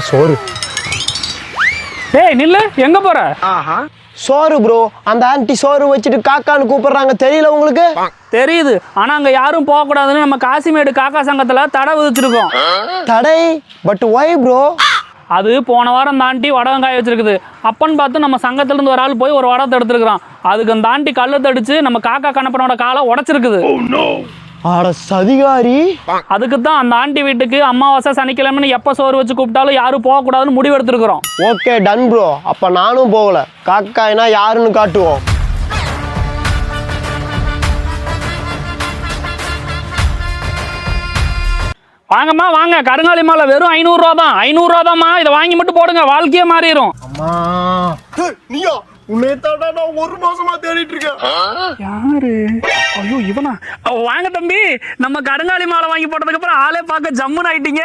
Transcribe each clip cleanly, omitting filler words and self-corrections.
சோறு. டேய் நில்லு, எங்க போற? சோறு ப்ரோ. அந்த ஆன்ட்டி சோறு வச்சுட்டு காக்கான்னு கூப்பிடுறாங்க, தெரியல உங்களுக்கு? தெரியுது, ஆனா அங்க யாரும் போக கூடாதுன்னு நம்ம காசிமேடு காக்கா சங்கத்துல தடை விதிச்சிருக்கோம். தடை? But why bro? அது போன வாரம் தாண்டி வடகம் காய வச்சிருக்குது. அப்பன்னு பார்த்து நம்ம சங்கத்துல இருந்து ஒரு ஆள் போய் ஒரு வடத்தை எடுத்துருக்கான். அதுக்கு அந்த தாண்டி கல்லை தடிச்சு நம்ம காக்கா கணப்பனோட காலை உடைச்சிருக்குது. ஆட சதிகாரி. அதுக்கு தான் அந்த ஆண்டி வீட்டுக்கு அமாவாசை சனிக்கிழமைன்னு எப்போ சோறு வச்சு கூப்பிட்டாலும் யாரும் போகக்கூடாதுன்னு முடிவு எடுத்துருக்குறோம். Okay done bro. அப்ப நானும் போகல. காக்காய்னா யாருன்னு காட்டுவோம். வாங்கம்மா வாங்க, கருங்காலி மாலை வெறும் 500 ரூபா தான். 500 ரூபா தான்மா, இதை வாங்கி மட்டும் போடுங்க, வாழ்க்கையே மாறிடும். அம்மா நீயா? உன்னை தாண்டா நான் 1 மாசமா தேடிட்டு இருக்கேன். யாரு? ஐயோ இவனா? வாங்க தம்பி, நம்ம கருங்காலி மாலை வாங்கி போட்டதுக்கு அப்புறம் ஆளே பார்க்க ஜம்முன்னு ஆயிட்டீங்க.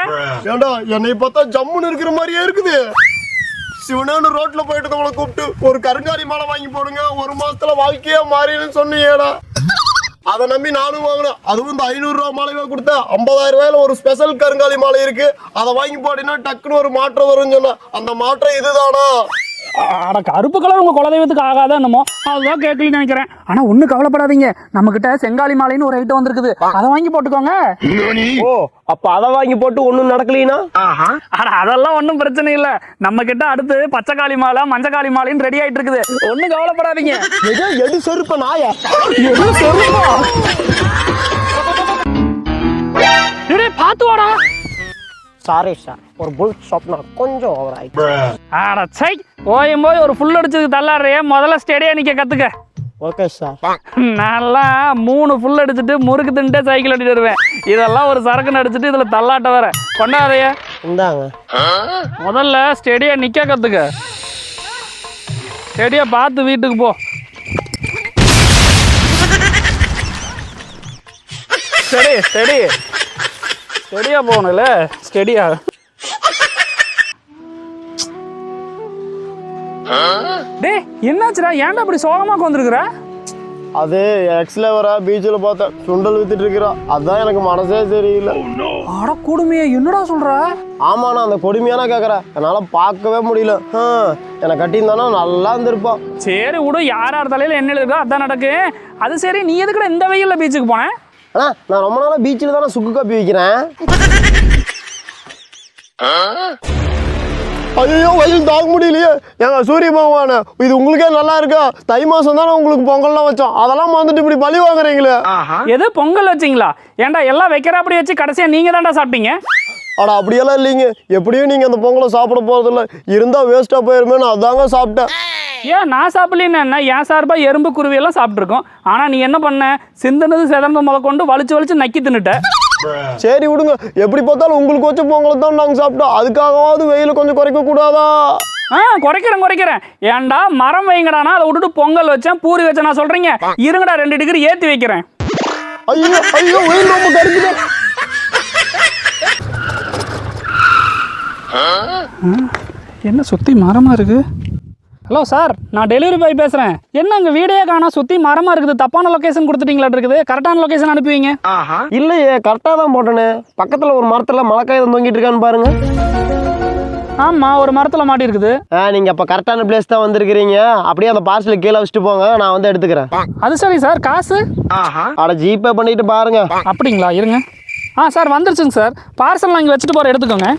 ஏண்டா என்னை பார்த்தா ஜம்முன்னு இருக்கிற மாதிரியே இருக்குது. சிவனான ரோட்ல போயிட்டு உங்களை கூப்பிட்டு ஒரு கருங்காலி மாலை வாங்கி போடுங்க, 1 மாசத்துல வாழ்க்கையே மாறிடுன்னு சொன்னீங்கடா. அதை நம்பி நானும் வாங்கினேன். அதுவும் இந்த 500 ரூபா மாலையை கொடுத்தா 50,000 ரூபாயில ஒரு ஸ்பெஷல் கருங்காலி மாலை இருக்கு, அதை வாங்கி போட்டீங்கன்னா டக்குன்னு ஒரு மாற்றம் வரும்னு சொன்னா. அந்த மாற்றம் இதுதானா? அட கருப்பு கலர் உங்க குலதெய்வத்துக்கு ஆகாத என்னமோ, அதுதான் கேட்கலன்னு நினைக்கிறேன். ஆனா ஒண்ணு கவலைப்படாதீங்க, நம்ம கிட்ட செங்காலி மாலைன்னு ஒரு ஐட்டம் வந்திருக்குது, அதை வாங்கி போட்டுக்கோங்க. ஓ, அப்ப அதை வாங்கி போட்டு ஒண்ணும் நடக்கலீனா? ஆனா அதெல்லாம் ஒன்றும் பிரச்சனை இல்ல. நம்ம கிட்ட அடுத்து பச்சைக்காளி மாலை மஞ்சக்காளி மாலைன்னு ரெடி ஆயிட்டு இருக்குது, ஒன்னும் கவலைப்படாதீங்க. எது செருப்ப நாயா? பாத்து வாடா. சாரி சார், ஒரு புல் ஷாப்னா கொஞ்சம் ஓவர் ஆயிடுச்சு. ஆடா சை, போயும் போய் ஒரு ஃபுல் அடிச்சதுக்கு தள்ளாடுறிய, முதல்ல ஸ்டெடியா நிக்க கத்துக்க. Okay sir. நல்லா 3 ஃபுல் அடிச்சுட்டு முறுக்கு தின்ட்டே சைக்கிள் ஓட்டிட்டு வருவேன். இதெல்லாம் ஒரு சரக்குன்னு அடிச்சுட்டு இதுல தள்ளாட்ட வர கொண்டாதைய. இந்தாங்க. முதல்ல ஸ்டெடியா நிக்க கத்துக்க. ஸ்டெடியா பார்த்து வீட்டுக்கு போ. ஸ்டெடி ஸ்டெடி ஸ்டெடியா போகணும்ல, ஸ்டெடியா. டேய் என்னாச்சுடா, ஏன்டா அப்படி சோகமா உட்காந்துருக்குற? அது எக்ஸ்ல வர பீச்சில் பார்த்தேன், சுண்டல் வித்துட்டு இருக்கிறா. அதான் எனக்கு மனசே சரியில்லை. அட கொடுமையா, என்னடா சொல்ற? ஆமா, நான் அந்த கொடுமையான கேட்கறேன், என்னால பார்க்கவே முடியல. என்னை கட்டியிருந்தானா நல்லா இருந்திருப்பான். சரி விடு, யார் தலையில என்ன இருக்கோ அதான் நடக்கு. அது சரி, நீ எதுக்குடா இந்த வெயில்ல பீச்சுக்கு போன? அண்ணா, நான் ரொம்ப நாளா பீச்சில் தானே சுக்கு காப்பி வைக்கிறேன். ஐயோ வெயில் தாங்க முடியலையே. ஏங்க சூரிய பகவான, இது உங்களுக்கே நல்லா இருக்கா? தை மாசம் தானே உங்களுக்கு பொங்கல்லாம் வச்சோம், அதெல்லாம் வந்துட்டு இப்படி பழி வாங்குறீங்களே. எது பொங்கல் வச்சிங்களா? ஏன்டா எல்லாம் வைக்கிற அப்படி வச்சு கடைசியா நீங்க தான்டா சாப்பிட்டீங்க. அட அப்படியெல்லாம் இல்லைங்க, எப்படியும் நீங்க அந்த பொங்கலை சாப்பிட போறதில்ல, இருந்தா வேஸ்டா போயிருமேன்னு அதாங்க சாப்பிட்டேன். ஏன் நான் சாப்பிடலன்னு என்ன? என் சார்பா எறும்பு குருவி எல்லாம் சாப்பிட்டுருக்கோம். ஆனா நீ என்ன பண்ண? சிந்தனது செதறந்த முத கொண்டு வலிச்சு வலிச்சு நக்கி தின்னுட்ட. சரி விடுங்க, எப்படி பார்த்தாலும் உங்களுக்கு வச்ச பொங்கலை தான் நாங்கள் சாப்பிட்டோம், அதுக்காகவாவது வெயில கொஞ்சம் குறைக்க கூடாதா? குறைக்கிறேன். ஏன்டா மரம் வைங்கடானா அதை விட்டுட்டு பொங்கல் வச்சேன் பூரி வச்சேன் நான் சொல்றீங்க. இருங்கடா 2 டிகிரி ஏற்றி வைக்கிறேன். ஐயோ ஐயோ, வெயில் ரொம்ப கருக்குது. என்ன சுத்தி மரமா இருக்கு? ஹலோ சார், நான் டெலிவரி பாய் பேசுகிறேன். என்ன அங்கே வீடியோ காணா, சுற்றி மரமாக இருக்குது, தப்பான லொக்கேஷன் கொடுத்துட்டீங்களா இருக்குது? கரெக்டான லொக்கேஷன் அனுப்புவீங்க. இல்லையே, கரெக்டாக தான் போட்டேனே. பக்கத்தில் ஒரு மரத்தில் மழைக்காயம் தொங்கிட்டு இருக்கான்னு பாருங்க. ஆமாம், ஒரு மரத்தில் மாட்டி இருக்குது. நீங்கள் அப்போ கரெக்டான பிளேஸ் தான் வந்திருக்கிறீங்க. அப்படியே அந்த பார்சலை கீழே வச்சுட்டு போங்க, நான் வந்து எடுத்துக்கிறேன். அது சரி சார், காசு? அட ஜிபே பண்ணிட்டு பாருங்க. அப்படிங்களா, இருங்க. சார் வந்துருச்சுங்க சார், பார்சல் நான் இங்கே வச்சுட்டு போகிற, எடுத்துக்கோங்க.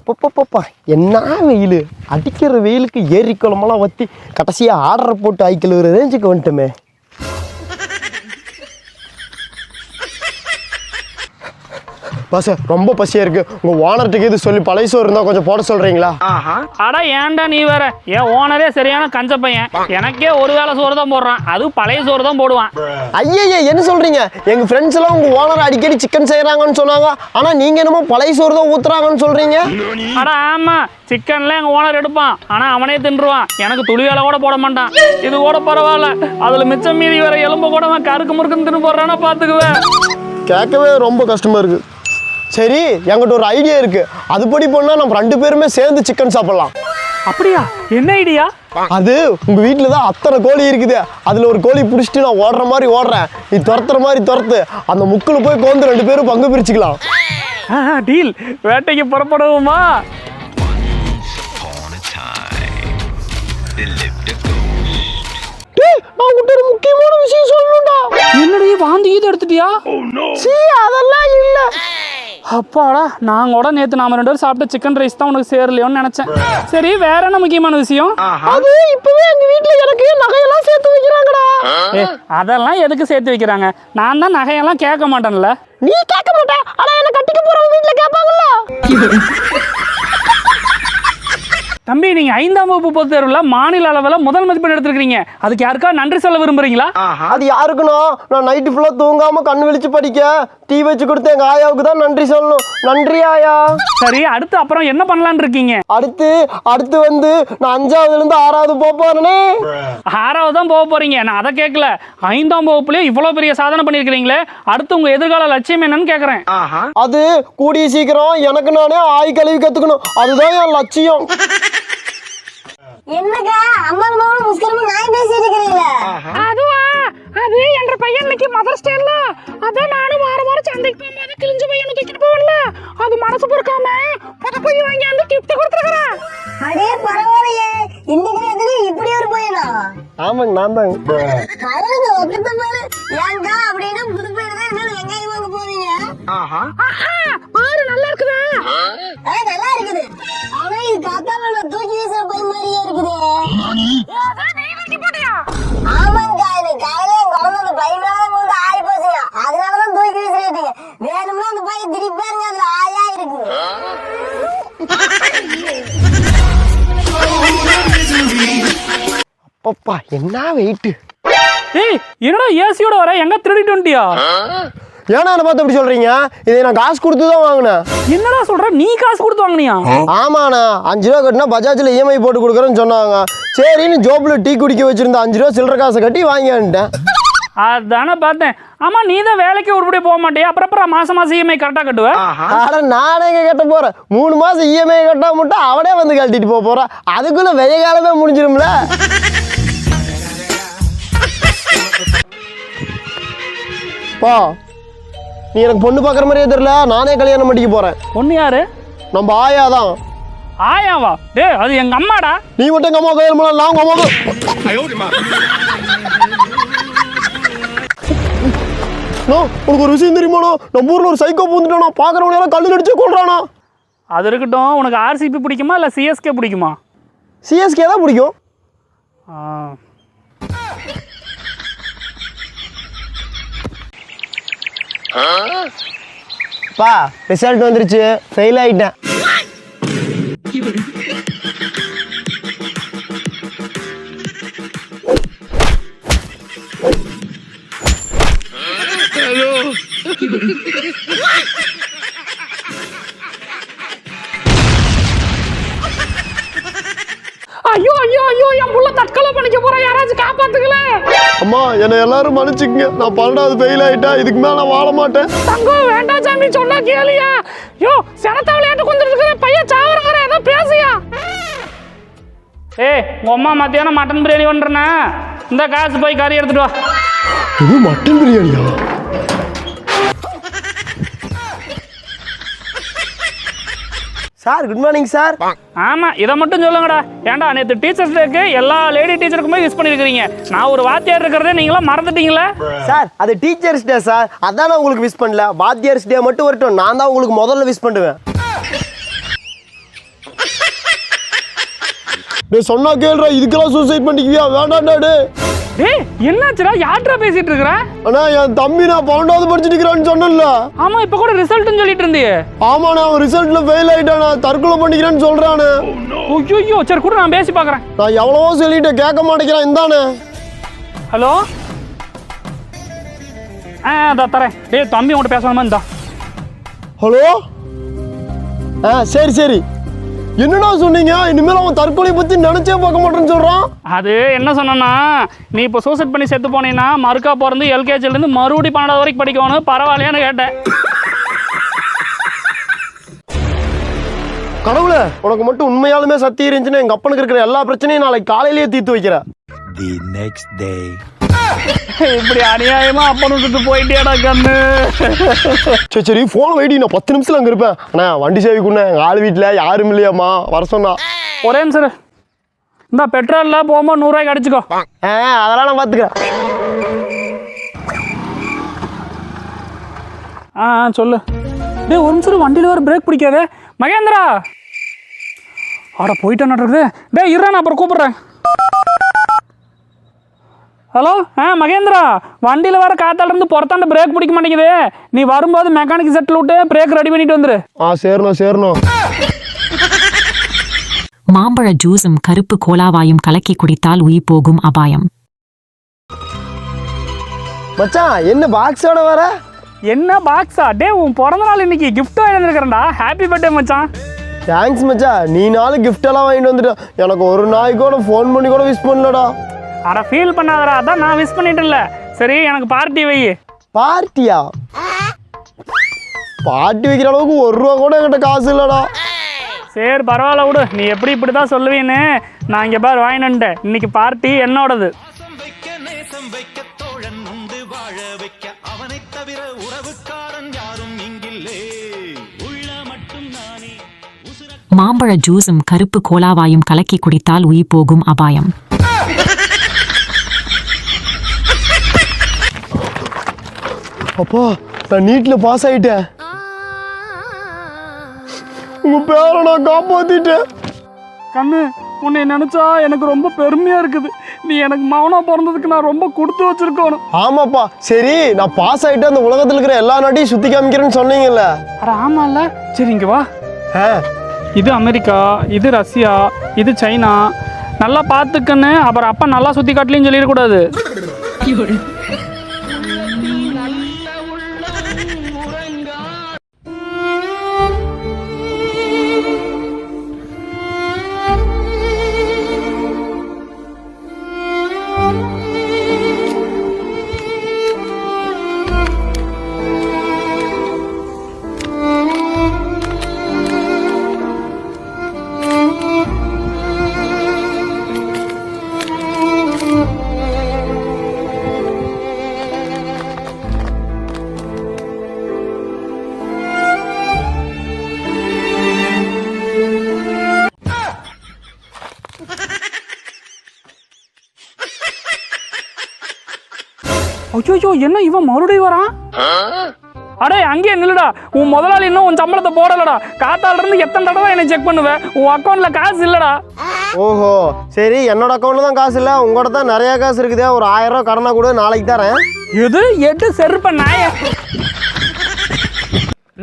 அப்பப்பப்பா, என்ன வெயில்! அடிக்கிற வெயிலுக்கு ஏரி குளமெல்லாம் வற்றி கடைசியாக ஆர்டரை போட்டு ஆய்க்கல் ஒரு ரேஞ்சுக்கு வந்துட்டுமே. பஸ் ரொம்ப பசியாக இருக்கு. உங்கள் ஓனர்ட்டுக்கு இது சொல்லி பழைய சோறு இருந்தால் கொஞ்சம் போட சொல்கிறீங்களா? அடா ஏன்டா நீ வேற, என் ஓனரே சரியான கஞ்ச பையன். எனக்கே ஒரு வேளை சோறு தான் போடுறான், அதுவும் பழைய சோறு தான் போடுவான். ஐயா என்ன சொல்கிறீங்க? எங்கள் ஃப்ரெண்ட்ஸ் எல்லாம் உங்கள் ஓனர் அடிக்கடி சிக்கன் செய்கிறாங்கன்னு சொன்னாங்க, ஆனால் நீங்கள் என்னமோ பழைய சோறு தான் ஊற்றுறாங்கன்னு சொல்கிறீங்க. அடா ஆமாம், சிக்கன்லாம் எங்கள் ஓனர் எடுப்பான், ஆனால் அவனே தின்றுவான். எனக்கு துளி வேலை கூட போட மாட்டான். இது கூட பரவாயில்ல, அதில் மிச்சம் மீதி வேற எலும்பு கூட அவன் கருக்கு முறுக்குன்னு தின்னு போடுறான்னா பார்த்துக்குவேன். கேட்கவே ரொம்ப கஷ்டமாக இருக்குது. சரி, என்கிட்ட ஒரு ஐடியா இருக்குது, அதுபடி பண்ணால் நம்ம 2 பேருமே சேர்ந்து சிக்கன் சாப்பிட்லாம். அப்படியா? என்ன ஐடியா? அது உங்க வீட்டுல தான் அத்தனை கோழி இருக்குது, அதுல ஒரு கோழி பிடிச்சிட்டு நான் ஓடுற மாதிரி ஓடுறேன், நீ துரத்துற மாதிரி துரத்து, அந்த முக்குல போய் கோந்து 2 பேரும் பங்கு பிரிச்சுக்கலாம். டீல். வேட்டைக்கு புறப்படுவோமா? நான் உங்ககிட்ட ஒரு முக்கியமான விஷயம் சொல்லணும்டா. என்னடி வாந்தி கீது எடுத்துட்டியா? சீ, அதெல்லாம் இல்ல. அப்பாடா, நான் கூட நேத்து நாம 2 பேரும் சாப்பிட்ட சிக்கன் ரைஸ் தான் உனக்கு சேரலையோன்னு நினைச்சேன். சரி, வேற என்ன முக்கியமான விஷயம்? அது இப்பவே எங்க வீட்டுல எனக்கு நகையெல்லாம் சேர்த்து வைக்கிறாங்கடா. அதெல்லாம் எதுக்கு சேர்த்து வைக்கிறாங்க? நான் தான் நகையெல்லாம் கேட்க மாட்டேன்ல. நீ கேட்க மாட்ட, ஆனா என்ன கட்டிக்க போறவங்க வீட்டுல கேட்பாங்கல்ல. தம்பி, நீங்க 5ஆம் வகுப்பு பொதுத் தேர்வுல மாநில அளவில் முதல் மதிப்பெண் எடுத்திருக்கீங்க. அதுக்கு யாருக்கா நன்றி சொல்ல விரும்புறீங்களா? அது யாருக்குன்னா, நான் நைட்டு ஃபுல்லா தூங்காம கண்ணு விழிச்சு படிக்க டீ வச்சு கொடுத்த எங்க ஆயாவுக்கு தான் நன்றி சொல்லணும். நன்றி ஆயா. சரி, அடுத்து அப்புறம் என்ன பண்ணலான்னு இருக்கீங்க? அடுத்து வந்து நான் 5ஆவதுல இருந்து 6ஆவது போறேனே. 6ஆவது தான் போக போறீங்க? நான் அதை கேட்கல. 5ஆம் வகுப்புலயே இவ்வளவு பெரிய சாதனை பண்ணிருக்கீங்களே, அடுத்து உங்க எதிர்கால லட்சியம் என்னன்னு கேக்குறேன். அது கூடிய சீக்கிரம் எனக்கு நானே ஆய் கழுவி கத்துக்கணும், அதுதான் என் லட்சியம். என்னக்கா அம்மா அம்மாவும் முஸ்கரமும் நாய் பேசிட்டு இருக்கிறீங்களா? அதுவா? அது என்ற பையன் இன்னைக்கு மதர்ஸ் டேல, அதான் நானும் வாரம் சந்தைக்கு போகும்போது கிழிஞ்ச பையனை தூக்கிட்டு போவல, அது மனசு பொறுக்காம புது பை வாங்கி அந்த கிஃப்ட் கொடுத்துருக்கறேன். அடே பரவாயில்லையே, இன்னைக்கு எதுக்கு இப்படி ஒரு பையனா? ஆமாங்க, நான் தான். கலந்து ஒப்பிட்டு பாரு. ஏங்கா அப்படின்னா புது பையன் தான் என்ன வெங்காயம் வாங்க போறீங்க? பாரு, நல்லா இருக்குதா? நல்லா இருக்குது. ஆனா இது காத்தால தூக்கி வீசுற பை மாதிரியே இருக்குது. ஆமாங்கா, இது காலையில என் குழந்தை அந்த பை மேல வந்து ஆய் போச்சுங்க, அதனாலதான் தூக்கி வீசுறீங்க. வேணும்னா அந்த பை திருப்பி பாருங்க, அதுல ஆயா இருக்குது. அப்பா, என்ன வெயிட். ஏய், என்னடா ஏசியோட வர, எங்க திருடிட்டு வந்துட்டியா? ஏன்னா என்ன பார்த்து எப்படி சொல்றீங்க? இதை நான் காசு கொடுத்து தான் வாங்கினேன். என்னடா சொல்ற? நீ காசு கொடுத்து வாங்கினியா? ஆமாண்ணா, 5 ரூபா கட்டினா பஜாஜ்ல இஎம்ஐ போட்டு கொடுக்குறேன்னு சொன்னாங்க. சரின்னு ஜோப்ல டீ குடிக்க வச்சிருந்த 5 ரூபா சில்லற காசை கட்டி வாங்கிட்டேன். அதானே பார்த்தேன். ஆமா, நீ தான் வேலைக்கு உருப்படியே போக மாட்டியா? அப்புறம் மாசம் இஎம்ஐ கரெக்டா கட்டுவ? ஆனா நானே எங்க கட்ட போறேன்? 3 மாசம் இஎம்ஐ கட்டா மட்டும் அவனே வந்து கட்டிட்டு போறான். அதுக்குள்ள வெய்ய காலமே முடிஞ்சிரும்ல. பா, நீ எனக்கு பொண்ணு பாக்குற மாதிரியே தெரியல, நானே கல்யாணம் பண்ணிக்க போறேன். பொண்ணு யாரு? நம்ம ஆயா தான். ஆயாவா? டேய், அது எங்க அம்மாடா. நீ மட்டும் எங்க அம்மா கல்யாணம் பண்ணலாம், நான் உங்க அம்மா. உனக்கு ஒரு விஷயம் தெரியுமாண்ணா? நம்ம ஊர்ல ஒரு சைக்கோ பூந்துட்டானா, பாக்குறவங்க எல்லாம் கல்லு அடிச்சு கொள்றானா. அது இருக்கட்டும், உனக்கு ஆர்சிபி பிடிக்குமா இல்ல சிஎஸ்கே பிடிக்குமா? சிஎஸ்கே தான் பிடிக்கும். பா, ரிசல்ட் வந்துருச்சு, ஃபெயில் ஆயிட்டேன். ஐயோ ஐயோ ஐயோ, என் புள்ள தற்கொலை பண்ணிக்க போறா, யாராச்சும் காப்பாத்துக்கல. அம்மா, என்னை எல்லாரும் மன்னிச்சுக்கங்க, நான் 12வது ஃபெயில் ஆயிட்டேன், இதுக்கு மேல நான் வாழ மாட்டேன். தங்கம், வேண்டாம் சாமி, சொன்னா கேளியா? யோ, செனத்தா விளையாட்டு கொஞ்சம் இருக்கிற பையன் சாவறங்கற, ஏதோ பேசியா? ஏய், உங்க அம்மா மத்தியானம் மட்டன் பிரியாணி பண்றேன்னா, இந்த காசு போய் கறி எடுத்துட்டு வா. இது மட்டன் பிரியாணியா? Sir, good morning sir. ஆமா, இதை மட்டும் சொல்லுங்கடா. ஏன்டா, நேற்று டீச்சர்ஸ் டேக்கு எல்லா லேடி டீச்சருக்குமே யூஸ் பண்ணிருக்கீங்க, நான் ஒரு வாத்தியார் இருக்கிறதே நீங்களாம் மறந்துட்டீங்களா? சார், அது டீச்சர்ஸ் டே சார், அதான் நான் உங்களுக்கு விஷ் பண்ணல. வாத்தியார்ஸ் டே மட்டும் வரட்டும், நான் தான் உங்களுக்கு முதல்ல விஷ் பண்ணுவேன். சொன்னா கேள்றா, இதுக்கெல்லாம் சூசைட் பண்ணிக்குவியா? வேண்டாண்டா. டேய், என்னாச்சுடா? யார்ட்ரா பேசிட்டு இருக்கற? அண்ணா, என் தம்பி நான் 12வது படிச்சிட்டு இருக்கறான்னு சொன்னேன்ல. ஆமா, இப்ப கூட ரிசல்ட்னு சொல்லிட்டு இருந்தியே. ஆமாண்ணா, அவன் ரிசல்ட்ல ஃபெயில் ஆயிட்டானா, தற்கொலை பண்ணிக்கிறேன்னு சொல்றானே. ஐயோ, சரி கூட நான் பேசி பார்க்கறேன். நான் எவ்வளவோ சொல்லிட்டேன், கேட்க மாட்டேங்கிறான். இந்தானே. ஹலோ. அதா தரேன். டேய், தம்பி உன்கிட்ட பேசணுமா? இந்தா. ஹலோ. சரி. என்னடா சொன்னீங்க? இனிமேல் அவன் தற்கொலை பத்தி நினைச்சே பார்க்க மாட்டேன்னு சொல்றான். அது என்ன சொன்னா, நீ இப்போ சூசைட் பண்ணி செத்து போனீங்கன்னா மறுக்கா பிறந்து எல்கேஜில இருந்து மறுபடியும் 12வது வரைக்கும் படிக்கணும், பரவாயில்லையான்னு கேட்டேன். கடவுளே, உனக்கு மட்டும் உண்மையாலுமே சக்தி இருந்துச்சுன்னா எங்க அப்பனுக்கு இருக்கிற எல்லா பிரச்சனையும் நாளைக்கு காலையிலேயே தீர்த்து வைக்கிறேன். The next day. இப்படி அநியாயமா அப்பனை விட்டு போயிட்டேடா கண்ணு. சரி போன் வைடி, நான் 10 நிமிஷத்துல அங்க இருப்பேன். அண்ணா வண்டி சேவிக்குண்ணே, எங்க ஆள் வீட்டுல யாரும் இல்லையாம்மா, வர சொன்னா. ஒரே நிமிஷம் இந்த பெட்ரோல்ல போகும்போது 100 ரூபாய்க்கு அடிச்சுக்கோ. அதெல்லாம் நான் பாத்துக்கிறேன். சொல்லு. டேய் ஒரு நிமிஷம் வண்டியில் வர பிரேக் பிடிக்காதே மகேந்திரா. ஆட போயிட்டு நடக்குது. டேய் இருடா, நான் அப்புறம் கூப்பிட்றேன். ஹலோ மகேந்திரா, வண்டியில் வர காத்தாலேருந்து புறத்தாண்ட பிரேக் பிடிக்க மாட்டேங்குது. நீ வரும்போது மெக்கானிக் செட்டில் விட்டு பிரேக் ரெடி பண்ணிட்டு வந்துரு. சேரணும். மாம்பழ ஜூஸும் கருப்பு கோலாவாயும் கலக்கி குடித்தால் உயிர் போகும் அபாயம். மச்சான் என்ன பாக்ஸோட வர? என்ன பாக்ஸா? டே உன் பிறந்த நாள் இன்னைக்கு கிஃப்ட் வாங்கிருக்கிறேன்டா. ஹாப்பி பர்த்டே மச்சான். தேங்க்ஸ் மச்சான். நீ நாலு கிஃப்ட் எல்லாம் வாங்கிட்டு வந்துட்ட. எனக்கு ஒரு நாய் கூட ஃபோன் பண்ணி கூட விஷ் பண்ணலடா. அட ஃபீல் பண்ணாதடா, அதான் நான் விஷ் பண்ணிட்டு இல்லை. சரி எனக்கு பார்ட்டி வை. பார்ட்டியா? பார்ட்டி வைக்கிற அளவுக்கு 1 ரூபா கூட என்கிட்ட காசு இல்லடா. சரி பரவாயில்ல விடு, நீ எப்படி இப்படி தான் சொல்லுவீன்னு நான் இங்கே பார் வாங்கினேன். இன்னைக்கு பார்ட்டி என்னோடது. மாம்பழ ஜூஸும் கருப்பு கோலாவாயும் கலக்கி குடித்தால் உயிர் போகும் அபாயம். அப்பா நான் நீட்ல பாஸ் ஆயிட்டேன். உங்க பேரை நான் காப்பாத்திட்டேன். கண்ணு, உன்னை நினைச்சா எனக்கு ரொம்ப பெருமையா இருக்குது. நீ எனக்கு மௌனா பிறந்ததுக்கு நான் ரொம்ப கொடுத்து வச்சிருக்கணும். ஆமாப்பா. சரி நான் பாஸ் ஆயிட்டு அந்த உலகத்துல இருக்கிற எல்லா நாட்டையும் சுத்தி காமிக்கிறேன்னு சொன்னீங்கல்ல. அட ஆமால்ல. சரி இங்க வா. இது அமெரிக்கா, இது ரஷ்யா, இது சைனா. நல்லா பார்த்துக்கன்னு அப்புறம் அப்பா நல்லா சுற்றி காட்டலின்னு சொல்லிடக்கூடாது. ஐயோ என்ன இவன் மறுபடியும் வரான்? அடே அங்கேயே நில்லுடா. உன் முதலாளி இன்னும் உன் சம்பளத்தை போடலடா. காத்தால இருந்து எத்தனை தடவை என்னை செக் பண்ணுவேன். உன் அக்கௌண்ட்ல காசு இல்லடா. ஓஹோ சரி, என்னோட அக்கௌண்ட்ல தான் காசு இல்லை, உங்களோட தான் நிறைய காசு இருக்குதே. ஒரு 1000 ரூபா கடனா கூட நாளைக்கு தரேன். எது செருப்ப நாய.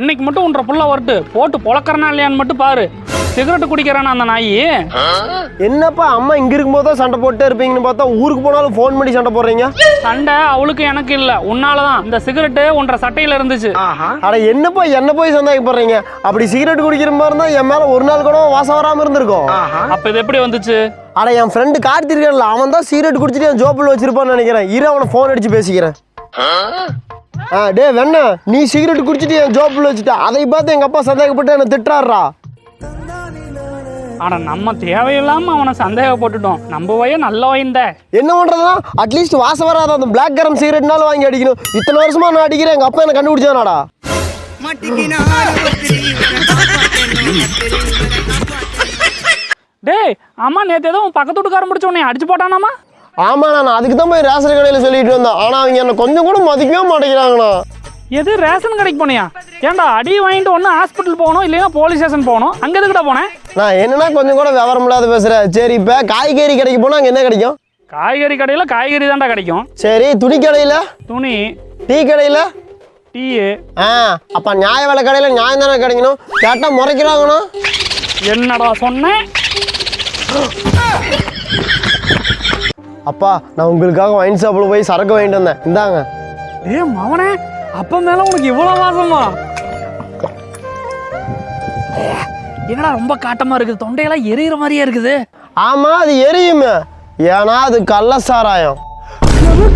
இன்னைக்கு மட்டும் உன்ற புள்ள வரட்டு போட்டு பொழக்கறனா இல்லையான்னு மட்டும் பாரு. சிகரெட் குடிக்கிறானா அந்த நாய்? என்னப்பா அம்மா இங்க இருக்கும்போது தான் சண்டை போட்டே இருப்பீங்கன்னு பார்த்தா ஊருக்கு போனாலும் ஃபோன் பண்ணி சண்டை போடுறீங்க. சண்டை அவளுக்கு எனக்கு இல்ல, உன்னாலதான். இந்த சிகரெட் உன்ற சட்டையில இருந்துச்சு. அட என்னப்பா என்ன போய் சந்தேகப்படுறீங்க? அப்படி சிகரெட் குடிக்கிற மாதிரி இருந்தா என் மேல ஒரு நாள் கூட வாசம் வராம இருந்திருக்கும். அப்ப இது எப்படி வந்துச்சு? அட என் ஃப்ரெண்டு கார்த்திருக்கல, அவன் தான் சிகரெட் குடிச்சிட்டு என் ஜோப்பில் வச்சிருப்பான்னு நினைக்கிறேன். இரு அவனை ஃபோன் அடிச்சு பேசிக்கிறேன். டே வெண்ண, நீ சிகரெட் குடிச்சிட்டு என் ஜோப்பில் வச்சுட்ட, அதை பார்த்து எங்க அப்பா சந்தேகப்பட்டு என்ன திட்டுறாரா. ஆனா நம்ம தேவையில்லாம அவனை சந்தேகப்பட்டுட்டோம். நம்ம வய நல்ல வயந்த என்ன பண்றதுனா அட்லீஸ்ட் வாசம் வராத அந்த பிளாக் கரம் சிகரெட்னாலும் வாங்கி அடிக்கணும். இத்தனை வருஷமா நான் அடிக்கிறேன், எங்க அப்பா என்ன கண்டுபிடிச்சானாடா. டேய் ஆமா, நேற்று ஏதோ பக்கத்து வீட்டுக்காரன் முடிச்ச உடனே அடிச்சு போட்டானாமா? ஆமா, நான் அதுக்கு தான் போய் ரேஷன் கடையில் சொல்லிட்டு வந்தேன். ஆனா அவங்க என்ன கொஞ்சம் கூட மதிக்கவே மாட்டேங்கிறாங்கண்ணா. எது ரேஷன் கடைக்கு போனியா? ஏன்டா அடி வாங்கிட்டு ஒன்று ஹாஸ்பிட்டல் போகணும், இல்லைன்னா போலீஸ் ஸ்டேஷன் போகணும். அங்கே எதுக்கிட்ட போனேன்? நான் என்னன்னா கொஞ்சம் கூட விவரம் இல்லாத பேசுறேன். சரி இப்போ காய்கறி கடைக்கு போனால் அங்கே என்ன கிடைக்கும்? காய்கறி கடையில் காய்கறி தான்டா கிடைக்கும். சரி துணி கடையில்? துணி. டீ கடையில்? டீ. அப்போ நியாய விலை கடையில் நியாயம் தானே கிடைக்கணும். கேட்டால் முறைக்கிறாங்கண்ணா. என்னடா சொன்னேன்? அப்பா நான் உங்களுக்காக வைன் ஷாப்பில் போய் சரக்கு வாங்கிட்டு வந்தேன், இந்தாங்க. மவனே, அப்ப மேல உனக்கு இவ்வளவு வாசமா? என்னடா ரொம்ப காட்டமா இருக்குது, தொண்டையெல்லாம் எரியுற மாதிரியே இருக்குது. ஆமா அது எரியுமே, ஏன்னா அது கள்ள சாராயம்.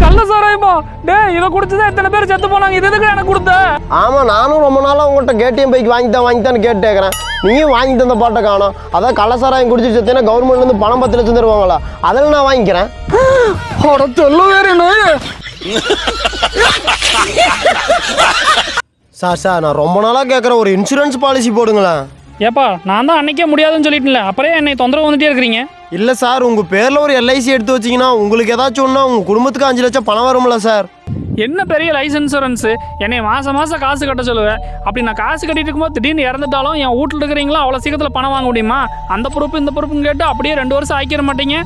கள்ள சாராயமா? டேய், இதை குடிச்சுதான் எத்தனை பேர் செத்து போனாங்க. இது எதுக்கு எனக்கு கொடுத்த? ஆமா, நானும் ரொம்ப நாளா உங்கள்கிட்ட கேடிஎம் பைக் வாங்கித்தான்னு கேட்டுக்கிறேன். நீயும் வாங்கி தந்த பாட்டை காணோம். அதான் கள்ளசாராயம் குடிச்சு செத்தேன்னா கவர்மெண்ட்ல இருந்து பணம் 10 லட்சம் தருவாங்களா, அதில் நான் வாங்கிக்கிறேன். சார் நான் ரொம்ப நாளா கேட்குறேன், ஒரு இன்சூரன்ஸ் பாலிசி போடுங்களேன். ஏப்பா, நான் தான் அன்னைக்கே முடியாதுன்னு சொல்லிட்டேன்ல, அப்புறம் என்னை தொந்தரவு வந்துட்டே இருக்கிறீங்க. இல்லை சார், உங்கள் பேரில் ஒரு எல்ஐசி எடுத்து வச்சிங்கன்னா உங்களுக்கு ஏதாச்சும் ஒன்றா உங்கள் குடும்பத்துக்கு 5 லட்சம் பணம் வரும்ல சார். என்ன பெரிய லைஃப் இன்சூரன்ஸு? என்னை மாதம் காசு கட்ட சொல்லுவேன். அப்படி நான் காசு கட்டிட்டு இருக்கும்போது திடீர்னு இறந்துட்டாலும் என் வீட்டில் இருக்கிறீங்களா அவ்வளோ சீக்கிரத்தில் பணம் வாங்க முடியுமா? அந்த பொறுப்பு இந்த பொறுப்புன்னு கேட்டு அப்படியே 2 வருஷம் ஆக்கிட மாட்டீங்க.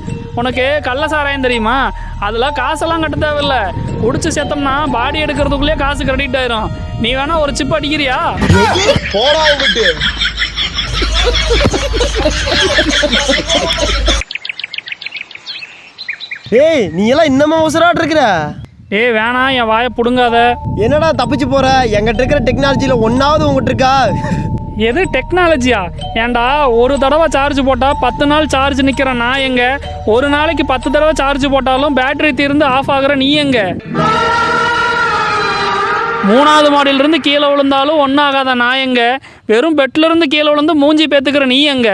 உனக்கு கள்ள சாராயம் தெரியுமா? அதில் காசெல்லாம் கட்ட தேவையில்ல. குடிச்சு செத்தோம்னா பாடி எடுக்கிறதுக்குள்ளேயே காசு கிரெடிட் ஆயிரும். நீ வேணா ஒரு சிப் அடிக்கிறியா? போடா விட்டு. ஏய், நீ எல்லாம் இன்னமும் அவசராட்டு இருக்கிற? ஏய் வேணாம், என் வாயை பிடுங்காத. என்னடா தப்பிச்சு போற? எங்கிட்ட இருக்கிற டெக்னாலஜியில் ஒன்றாவது உங்ககிட்ட இருக்கா? எது டெக்னாலஜியா? ஏன்டா, ஒரு தடவை சார்ஜ் போட்டால் 10 நாள் சார்ஜ் நிற்கிற நான் எங்க? ஒரு நாளைக்கு 10 தடவை சார்ஜ் போட்டாலும் பேட்டரி தீர்ந்து ஆஃப் ஆகுற நீ எங்க? 3வது மாடியிலிருந்து கீழே விழுந்தாலும் ஒன்றாகாத நான் எங்க? வெறும் பெட்லேருந்து கீழே விழுந்து மூஞ்சி பேத்துக்கிற நீ எங்க?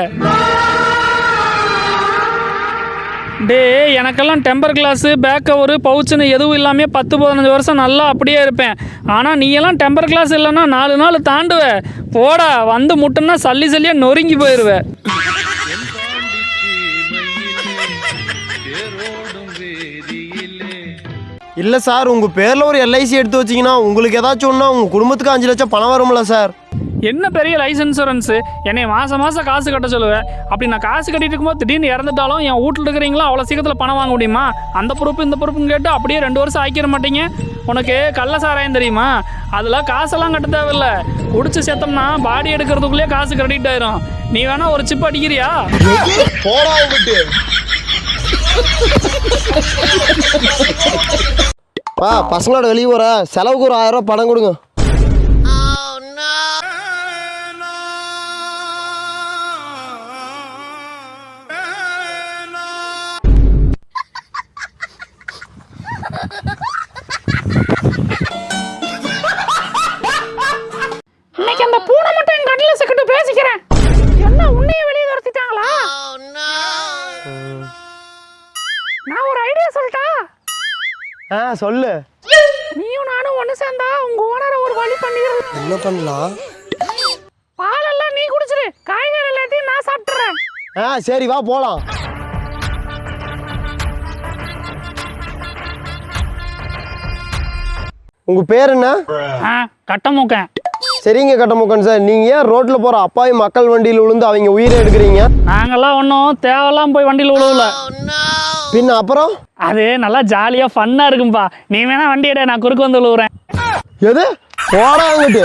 டே, எனக்கெல்லாம் டெம்பர் கிளாஸு, பேக் கவரு, பவுச்சுன்னு எதுவும் இல்லாமல் 10-15 வருஷம் நல்லா அப்படியே இருப்பேன். ஆனால் நீ எல்லாம் டெம்பர் கிளாஸ் இல்லைன்னா 4 நாள் தாண்டுவ. போடா, வந்து முட்டுன்னா சல்லியாக நொறுங்கி போயிடுவேன். இல்லை சார், உங்கள் பேரில் ஒரு எல்ஐசி எடுத்து வச்சிங்கன்னா உங்களுக்கு ஏதாச்சும் ஒன்றா உங்கள் குடும்பத்துக்கு 5 லட்சம் பணம் வரும்ல சார். என்ன பெரிய லைஃப் இன்சூரன்ஸு? என்னை மாதம் காசு கட்ட சொல்லுவேன். அப்படி நான் காசு கட்டிட்டு இருக்கும்போது திடீர்னு இறந்துட்டாலும் என் வீட்டில் இருக்கிறீங்களா அவ்வளோ சீக்கிரத்தில் பணம் வாங்க முடியுமா? அந்த பொறுப்பு இந்த பொறுப்புன்னு கேட்டு அப்படியே 2 வருஷம் ஆக்கிட மாட்டீங்க. உனக்கு கள்ள சாராயம் தெரியுமா? அதில் காசெல்லாம் கட்ட தேவையில்ல. குடிச்சு செத்தோம்னா பாடி எடுக்கிறதுக்குள்ளேயே காசு கிரெடிட் ஆயிரும். நீ வேணா ஒரு சிப் அடிக்கிறியா? போடா விட்டு. பசங்களோட வெளியே போற செலவுக்கு ஒரு 1000 ரூபாய் பணம் கொடுங்க. இன்னைக்கு அந்த பூனை மட்டும் என் கட்டில சிக்கிட்டு பேசிக்கிறேன். என்ன உன்னைய வெளியே துரத்திட்டாங்களா? நான் ஒரு ஐடியா சொல்லிட்டா? சொல்லு. நீயும் நானும் ஒன்று சேர்ந்தா உங்க ஓனரை ஒரு வழி பண்ணிடுறது. என்ன பண்ணலாம்? பாலெல்லாம் நீ குடிச்சிரு, காய்கறி எல்லாத்தையும் நான் சாப்பிட்டுறேன். சரி, வா போலாம். உங்க பேர் என்ன? கட்டமுக்கன். சரிங்க கட்டமுக்கன் சார், நீங்க ஏன் ரோட்ல போற அப்பாவி மக்கள் வண்டியில் விழுந்து அவங்க உயிரை எடுக்கிறீங்க? நாங்கெல்லாம் ஒன்றும் தேவையெல்லாம் போய் வண்டியில் விழுவல. பின்ன அப்புறம்? அது நல்லா ஜாலியா ஃபன்னா இருக்கும்பா. நீ வேணா வண்டி எடு, நான் குறுக்கு வந்து விழுவுறேன். எது? போடா அங்கிட்டு.